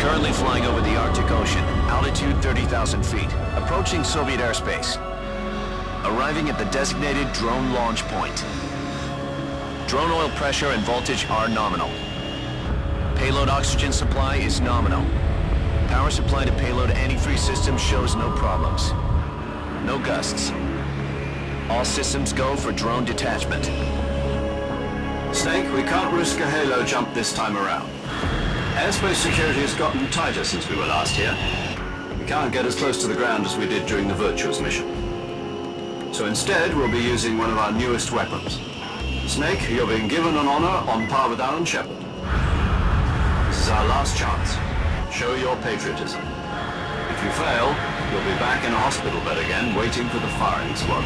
Currently flying over the Arctic Ocean, altitude 30,000 feet, approaching Soviet airspace. Arriving at the designated drone launch point. Drone oil pressure and voltage are nominal. Payload oxygen supply is nominal. Power supply to payload antifreeze system shows no problems. No gusts. All systems go for drone detachment. Snake, we can't risk a halo jump this time around. Airspace security has gotten tighter since we were last here. We can't get as close to the ground as we did during the Virtuous mission. So instead, we'll be using one of our newest weapons. Snake, you're being given an honor on par with Alan Shepard. This is our last chance. Show your patriotism. If you fail, you'll be back in a hospital bed again, waiting for the firing squad.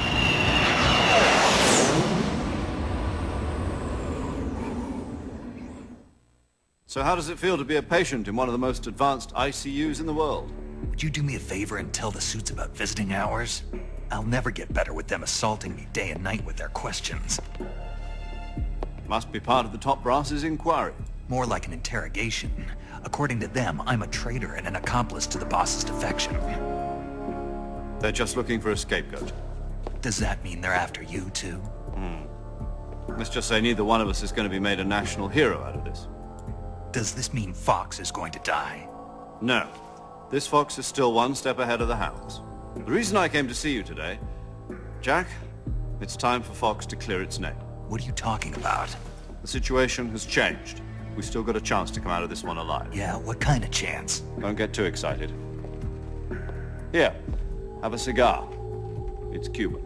So how does it feel to be a patient in one of the most advanced ICUs in the world? Would you do me a favor and tell the suits about visiting hours? I'll never get better with them assaulting me day and night with their questions. Must be part of the top brass's inquiry. More like an interrogation. According to them, I'm a traitor and an accomplice to the boss's defection. They're just looking for a scapegoat. Does that mean they're after you too? Let's just say neither one of us is going to be made a national hero out of this. Does this mean Fox is going to die? No. This fox is still one step ahead of the hounds. The reason I came to see you today, Jack, it's time for Fox to clear its name. What are you talking about? The situation has changed. We've still got a chance to come out of this one alive. Yeah, what kind of chance? Don't get too excited. Here, have a cigar. It's Cuban.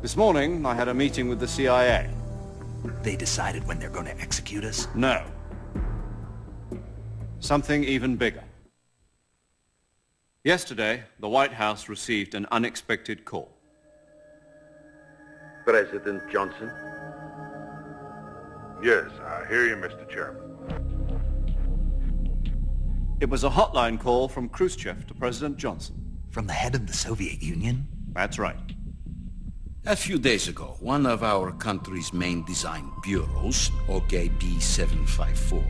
This morning, I had a meeting with the CIA. They decided when they're going to execute us? No. Something even bigger. Yesterday, the White House received an unexpected call. President Johnson? Yes, I hear you, Mr. Chairman. It was a hotline call from Khrushchev to President Johnson. From the head of the Soviet Union? That's right. A few days ago, one of our country's main design bureaus, OKB 754,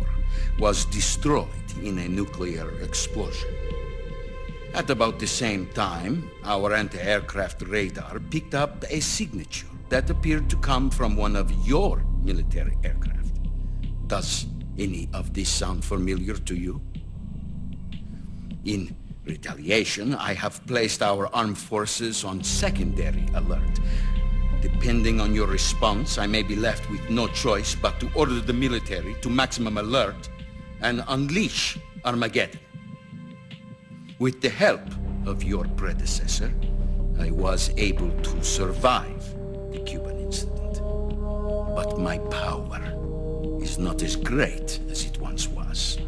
was destroyed in a nuclear explosion. At about the same time, our anti-aircraft radar picked up a signature that appeared to come from one of your military aircraft. Does any of this sound familiar to you? In retaliation, I have placed our armed forces on secondary alert. Depending on your response, I may be left with no choice but to order the military to maximum alert and unleash Armageddon. With the help of your predecessor, I was able to survive the Cuban incident. But my power is not as great as it once was.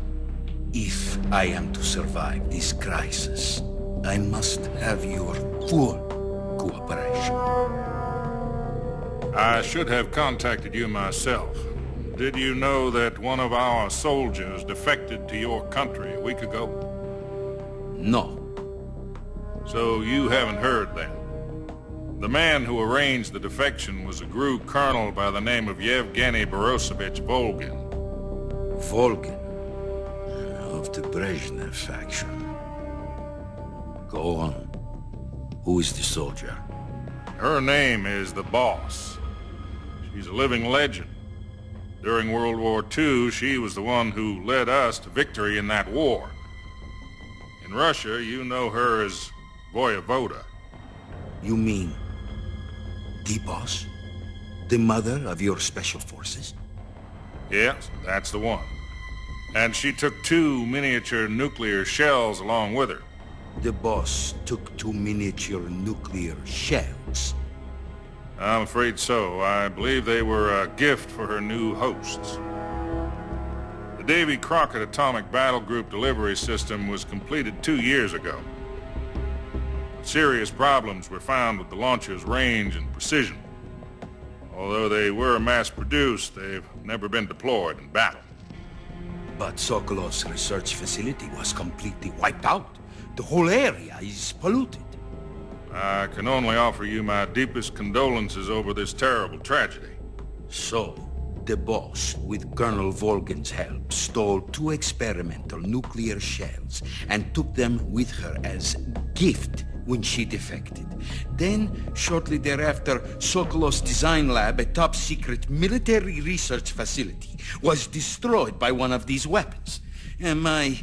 If I am to survive this crisis, I must have your full cooperation. I should have contacted you myself. Did you know that one of our soldiers defected to your country a week ago? No. So you haven't heard that. The man who arranged the defection was a GRU colonel by the name of Yevgeny Borosovich Volgin. Volgin, of the Brezhnev faction. Go on. Who is the soldier? Her name is the Boss. She's a living legend. During World War II, she was the one who led us to victory in that war. In Russia, you know her as Voyevoda. You mean the boss? The mother of your special forces? Yes, that's the one. And she took 2 miniature nuclear shells along with her. The boss took 2 miniature nuclear shells. I'm afraid so. I believe they were a gift for her new hosts. The Davy Crockett Atomic Battle Group delivery system was completed 2 years ago. But serious problems were found with the launcher's range and precision. Although they were mass-produced, they've never been deployed in battle. But Sokolov's research facility was completely wiped out. The whole area is polluted. I can only offer you my deepest condolences over this terrible tragedy. So, the boss, with Colonel Volgin's help, stole 2 experimental nuclear shells and took them with her as gift when she defected. Then, shortly thereafter, Sokolov's design lab, a top-secret military research facility, was destroyed by one of these weapons. Am I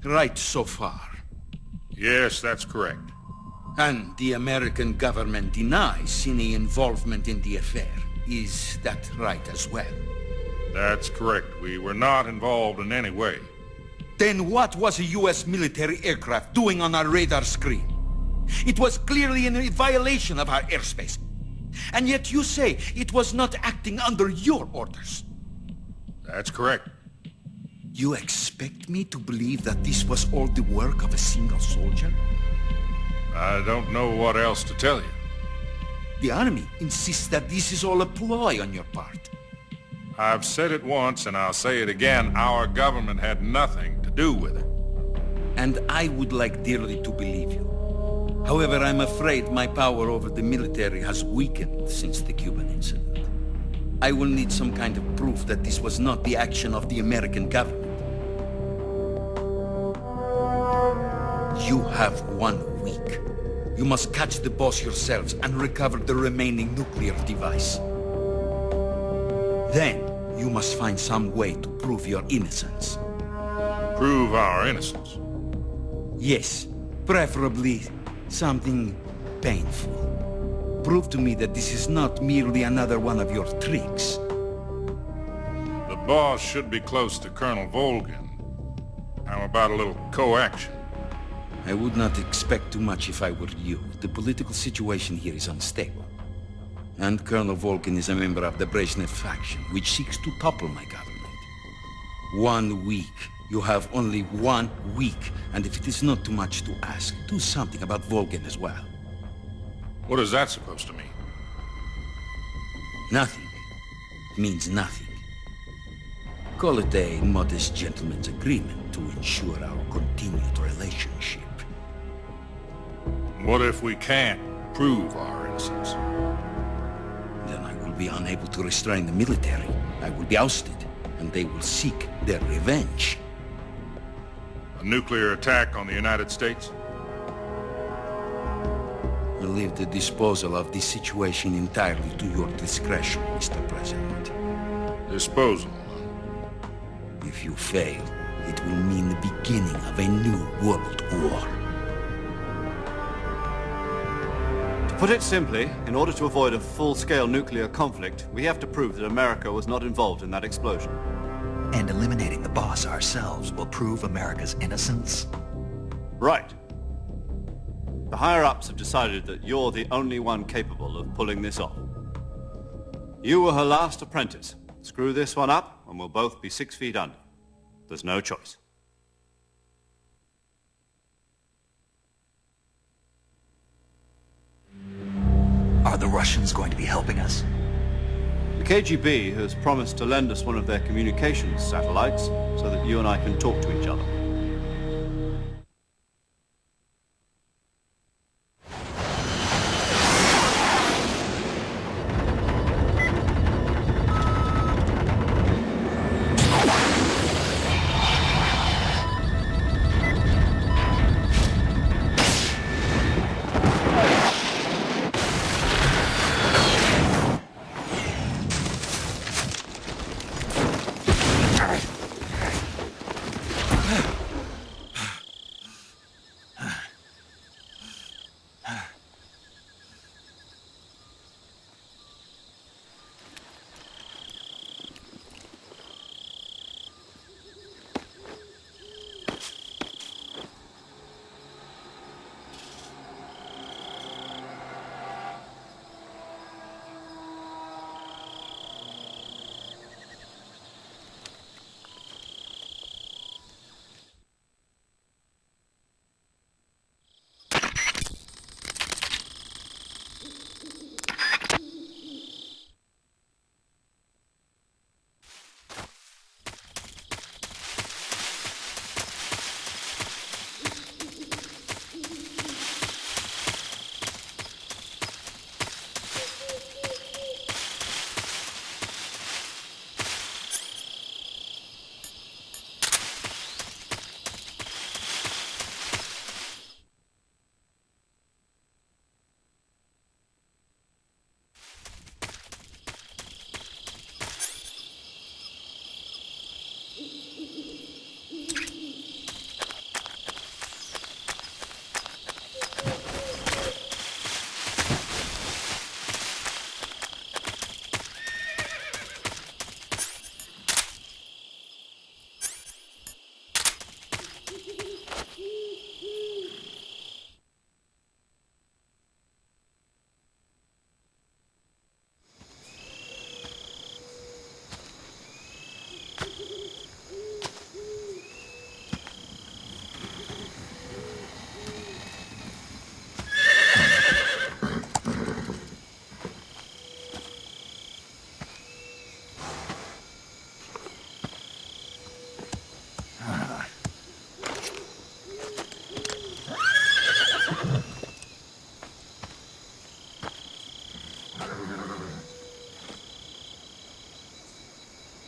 right so far? Yes, that's correct. And the American government denies any involvement in the affair. Is that right as well? That's correct. We were not involved in any way. Then what was a U.S. military aircraft doing on our radar screen? It was clearly in violation of our airspace. And yet you say it was not acting under your orders. That's correct. You expect me to believe that this was all the work of a single soldier? I don't know what else to tell you. The army insists that this is all a ploy on your part. I've said it once and I'll say it again. Our government had nothing to do with it. And I would like dearly to believe you. However, I'm afraid my power over the military has weakened since the Cuban incident. I will need some kind of proof that this was not the action of the American government. You have 1 week. You must catch the boss yourselves and recover the remaining nuclear device. Then, you must find some way to prove your innocence. Prove our innocence. Yes, preferably something painful. Prove to me that this is not merely another one of your tricks. The boss should be close to Colonel Volgin. How about a little co-action? I would not expect too much if I were you. The political situation here is unstable. And Colonel Volgin is a member of the Brezhnev faction, which seeks to topple my government. 1 week. You have only 1 week. And if it is not too much to ask, do something about Volgin as well. What is that supposed to mean? Nothing. It means nothing. Call it a modest gentleman's agreement to ensure our continued relationship. What if we can't prove our innocence? Then I will be unable to restrain the military. I will be ousted, and they will seek their revenge. A nuclear attack on the United States? I leave the disposal of this situation entirely to your discretion, Mr. President. Disposal. If you fail, it will mean the beginning of a new world war. To put it simply, in order to avoid a full-scale nuclear conflict, we have to prove that America was not involved in that explosion. And eliminating the boss ourselves will prove America's innocence? Right. The higher-ups have decided that you're the only one capable of pulling this off. You were her last apprentice. Screw this one up, and we'll both be 6 feet under. There's no choice. Are the Russians going to be helping us? The KGB has promised to lend us one of their communications satellites so that you and I can talk to each other.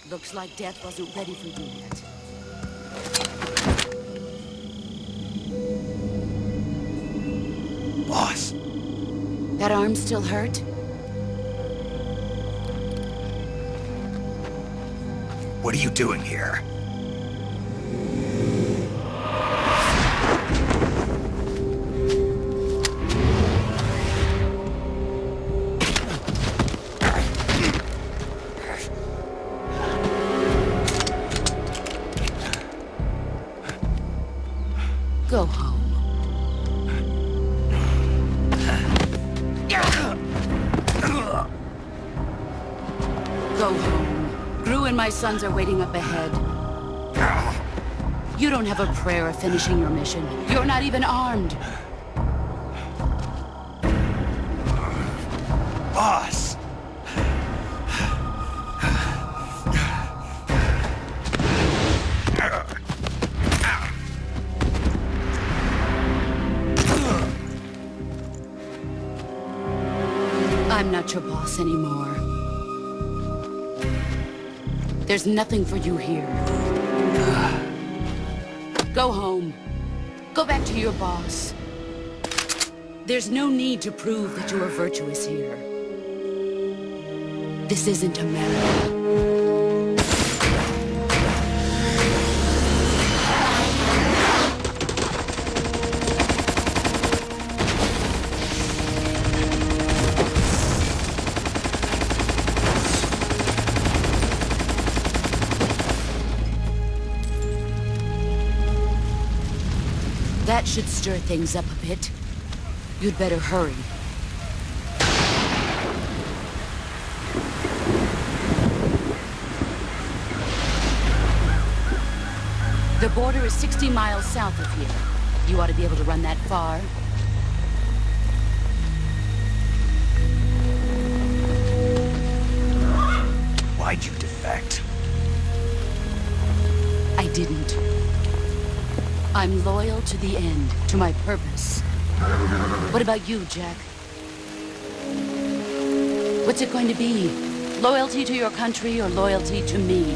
Looks like death wasn't ready for you yet. Boss, That arm still hurt? what are you doing here? Go home. Go home. Gru and my sons are waiting up ahead. You don't have a prayer of finishing your mission. You're not even armed. Boss! I'm not your boss anymore. There's nothing for you here. Go home. Go back to your boss. There's no need to prove that you are virtuous here. This isn't America. That should stir things up a bit. You'd better hurry. The border is 60 miles south of here. You ought to be able to run that far. Why'd you defect? I didn't. I'm loyal to the end, to my purpose. What about you, Jack? What's it going to be? Loyalty to your country or loyalty to me?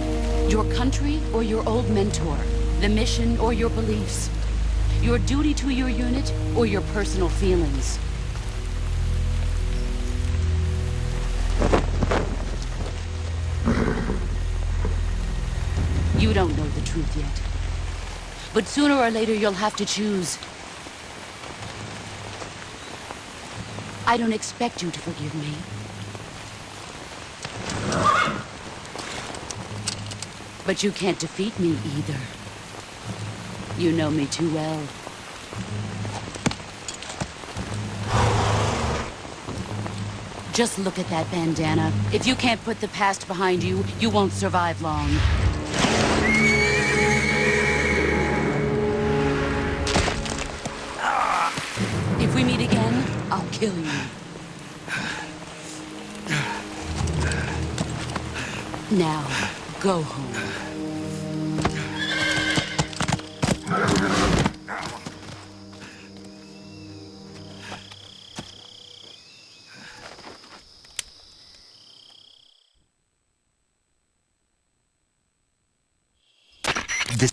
Your country or your old mentor? The mission or your beliefs? Your duty to your unit or your personal feelings? You don't know the truth yet. But sooner or later, you'll have to choose. I don't expect you to forgive me. But you can't defeat me either. You know me too well. Just look at that bandana. If you can't put the past behind you, you won't survive long. If we meet again, I'll kill you. Now, go home. This...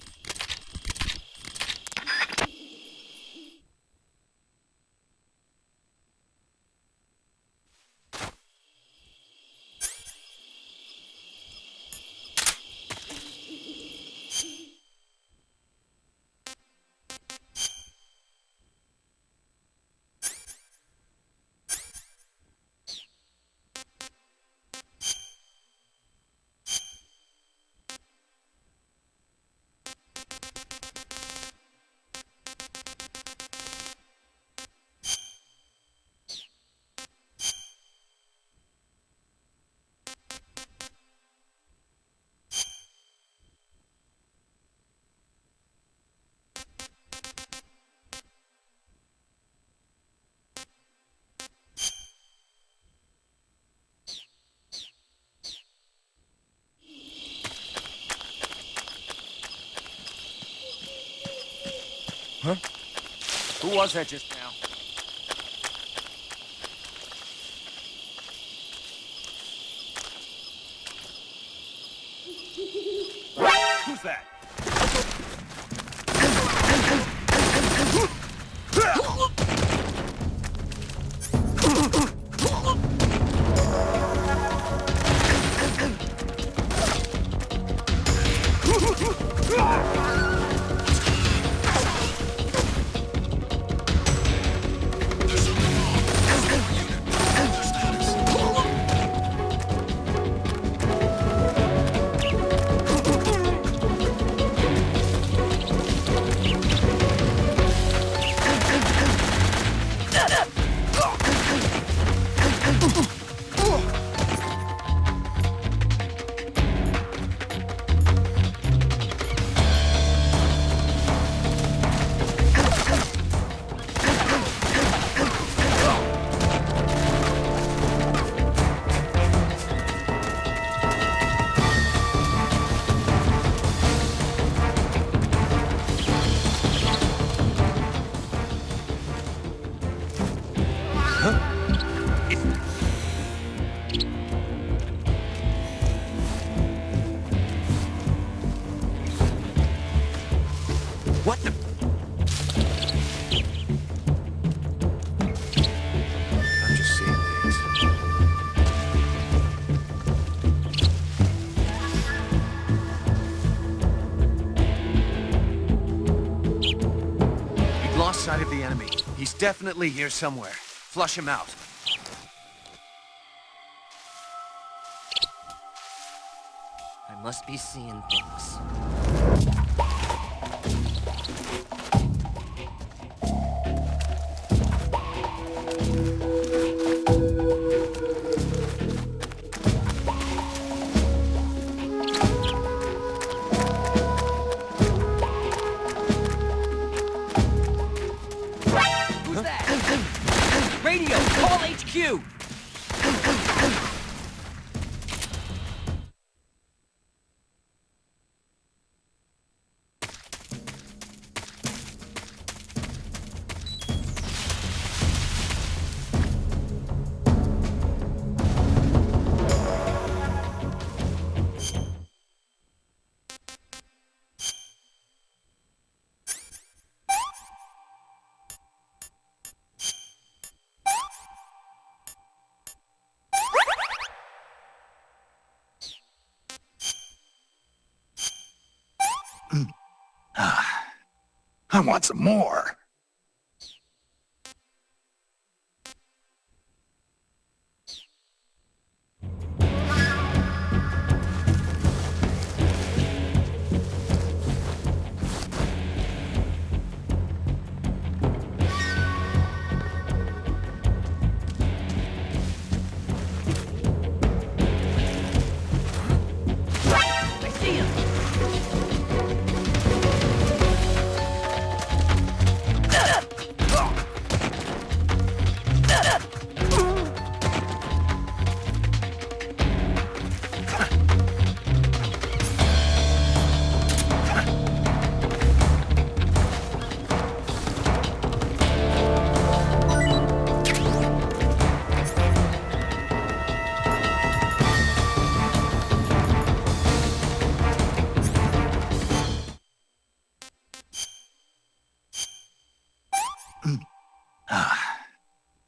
Who was that just now? Who's that? What the? I'm just seeing things. We've lost sight of the enemy. He's definitely here somewhere. Flush him out. I must be seeing things. Who's that? Radio, call HQ! I want some more. I see him!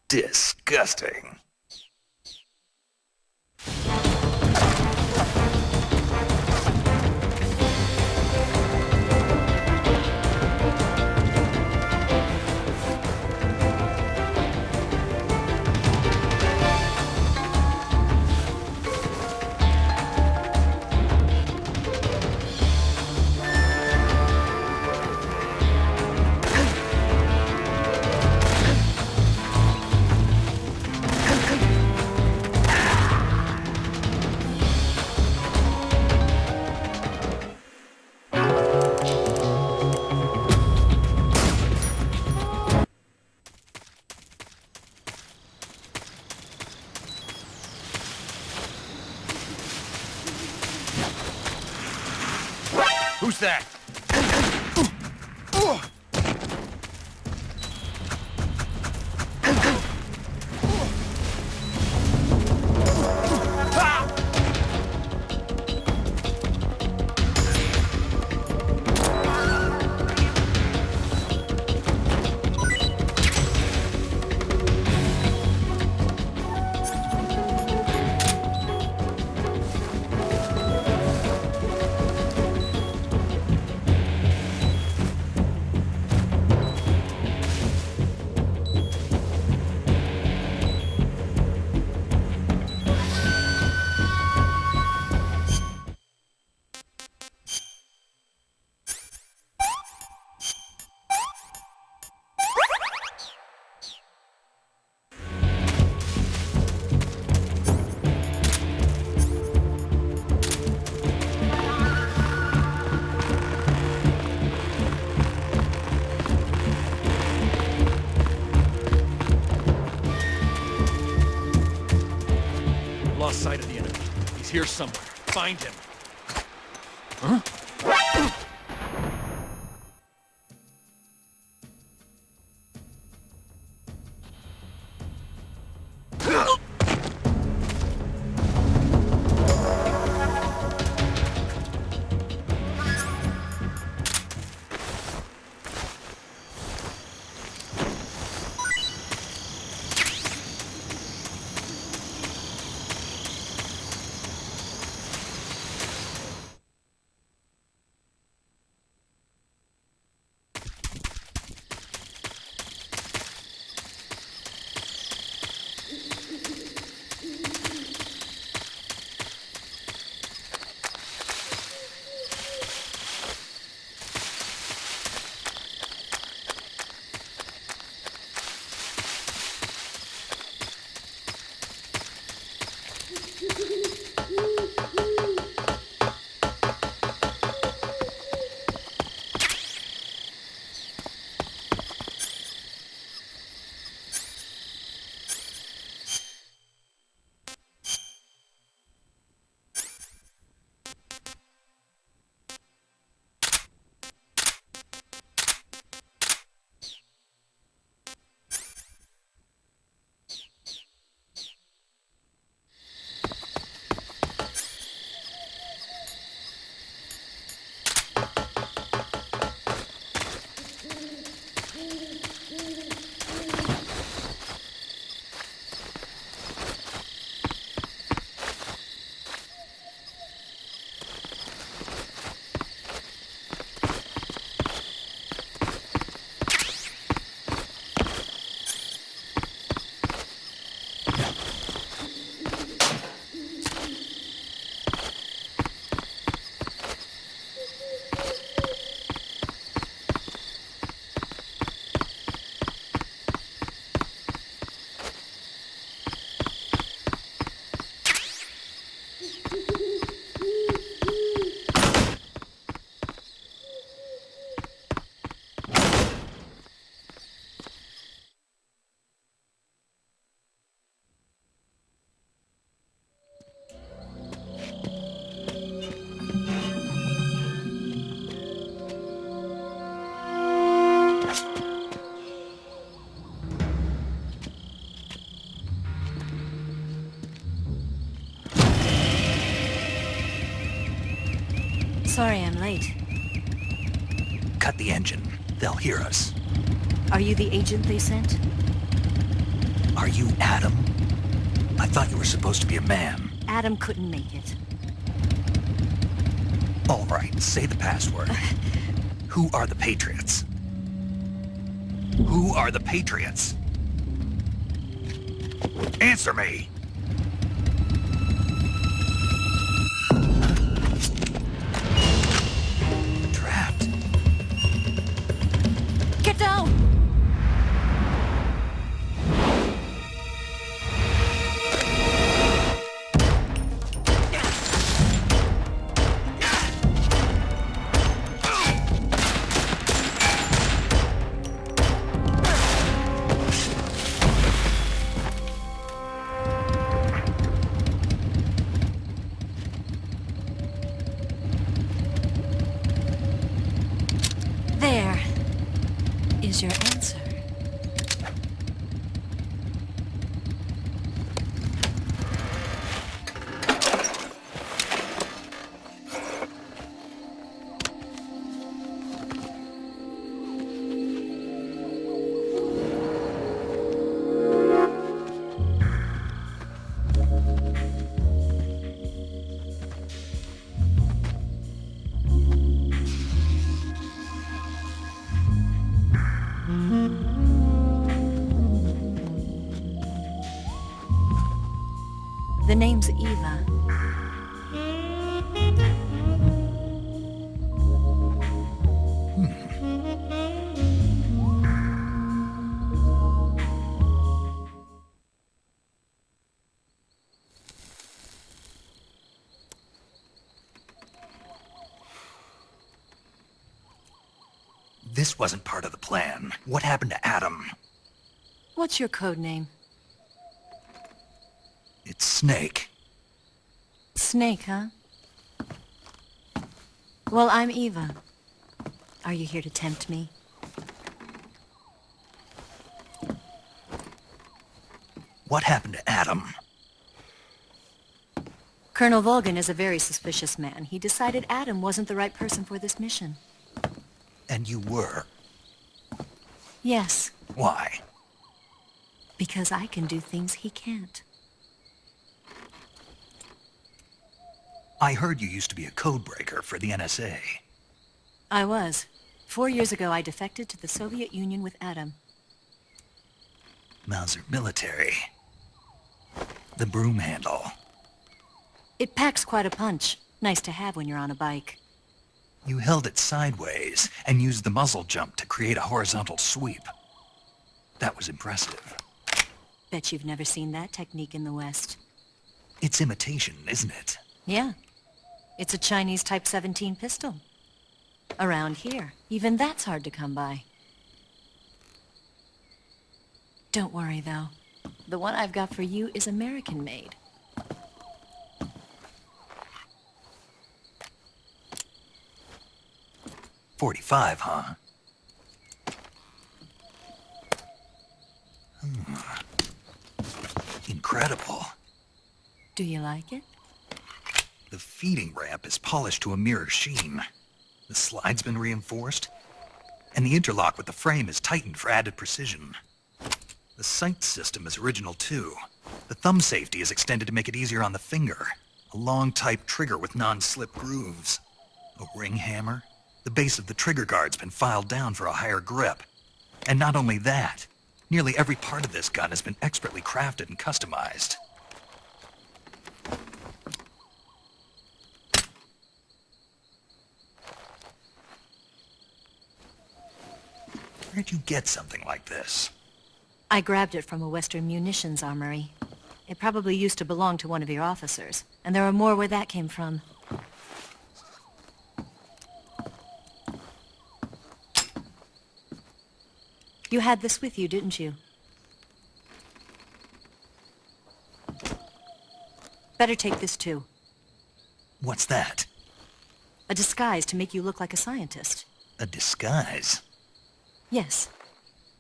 Disgusting. Who's that? He's here somewhere. Find him. Sorry I'm late. Cut the engine. They'll hear us. Are you the agent they sent? Are you Adam? I thought you were supposed to be a man. Adam couldn't make it. All right, say the password. Who are the Patriots? Who are the Patriots? Answer me! Trapped. Get down! There is your answer. The name's Eva. This wasn't part of the plan. What happened to Adam? What's your code name? It's Snake. Snake, huh? Well, I'm Eva. Are you here to tempt me? What happened to Adam? Colonel Volgan is a very suspicious man. He decided Adam wasn't the right person for this mission. And you were. Yes, Why? because I can do things he can't. I heard you used to be a codebreaker for the NSA. I was. 4 years ago, I defected to the Soviet Union with Adam. Mauser military. The broom handle. It packs quite a punch. Nice to have when you're on a bike. You held it sideways and used the muzzle jump to create a horizontal sweep. That was impressive. Bet you've never seen that technique in the West. It's imitation, isn't it? Yeah. It's a Chinese Type 17 pistol. Around here, even that's hard to come by. Don't worry, though. The one I've got for you is American-made. .45, huh? Incredible. Do you like it? The feeding ramp is polished to a mirror sheen. The slide's been reinforced, and the interlock with the frame is tightened for added precision. The sight system is original too. The thumb safety is extended to make it easier on the finger. A long type trigger with non-slip grooves. A ring hammer. The base of the trigger guard's been filed down for a higher grip. And not only that, nearly every part of this gun has been expertly crafted and customized. Where'd you get something like this? I grabbed it from a Western munitions armory. It probably used to belong to one of your officers, and there are more where that came from. You had this with you, didn't you? Better take this too. What's that? A disguise to make you look like a scientist. A disguise? Yes.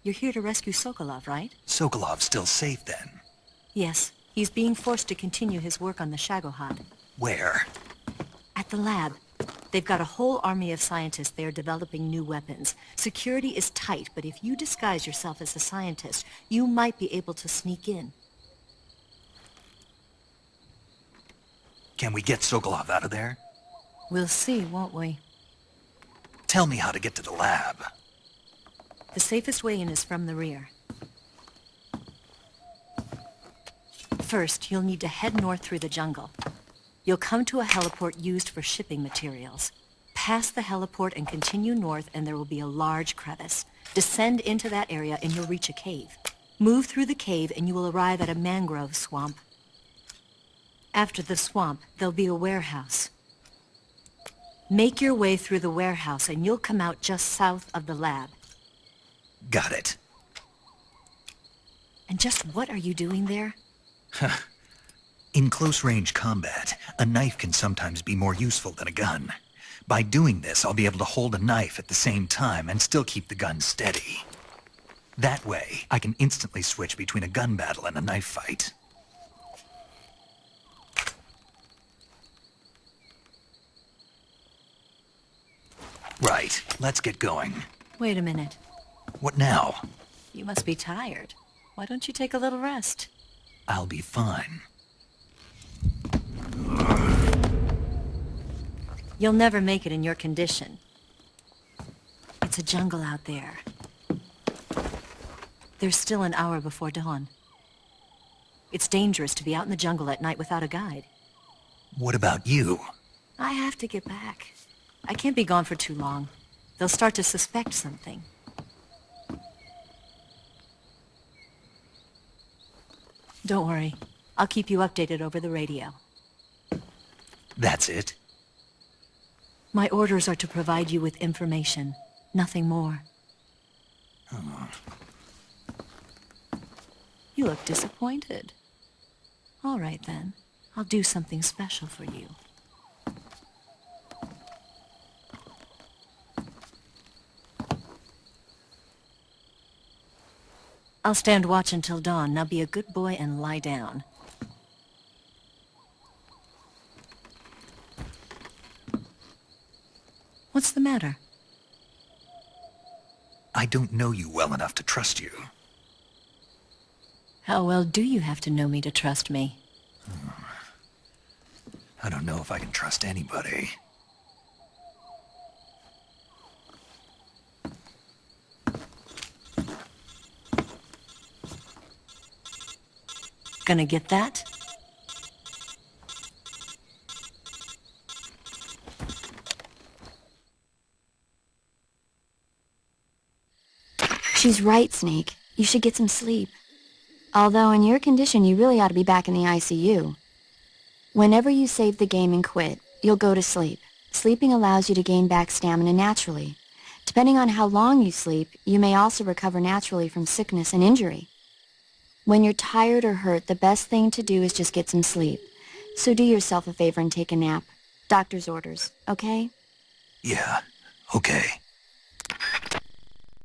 You're here to rescue Sokolov, right? Sokolov's still safe then? Yes. He's being forced to continue his work on the Shagohod. Where? At the lab. They've got a whole army of scientists there developing new weapons. Security is tight, but if you disguise yourself as a scientist, you might be able to sneak in. Can we get Sokolov out of there? We'll see, won't we? Tell me how to get to the lab. The safest way in is from the rear. First, you'll need to head north through the jungle. You'll come to a heliport used for shipping materials. Pass the heliport and continue north, and there will be a large crevice. Descend into that area and you'll reach a cave. Move through the cave and you will arrive at a mangrove swamp. After the swamp, there'll be a warehouse. Make your way through the warehouse and you'll come out just south of the lab. Got it. And just what are you doing there? In close-range combat, a knife can sometimes be more useful than a gun. By doing this, I'll be able to hold a knife at the same time and still keep the gun steady. That way, I can instantly switch between a gun battle and a knife fight. Right, let's get going. Wait a minute. What now? You must be tired. Why don't you take a little rest? I'll be fine. You'll never make it in your condition. It's a jungle out there. There's still an hour before dawn. It's dangerous to be out in the jungle at night without a guide. What about you? I have to get back. I can't be gone for too long. They'll start to suspect something. Don't worry. I'll keep you updated over the radio. That's it? My orders are to provide you with information. Nothing more. You look disappointed. All right, then. I'll do something special for you. I'll stand watch until dawn. Now be a good boy and lie down. What's the matter? I don't know you well enough to trust you. How well do you have to know me to trust me? I don't know if I can trust anybody. Gonna get that? She's right, Snake. You should get some sleep. Although in your condition, you really ought to be back in the ICU. Whenever you save the game and quit, you'll go to sleep. Sleeping allows you to gain back stamina naturally. Depending on how long you sleep, you may also recover naturally from sickness and injury. When you're tired or hurt, the best thing to do is just get some sleep. So do yourself a favor and take a nap. Doctor's orders, okay? Yeah, okay.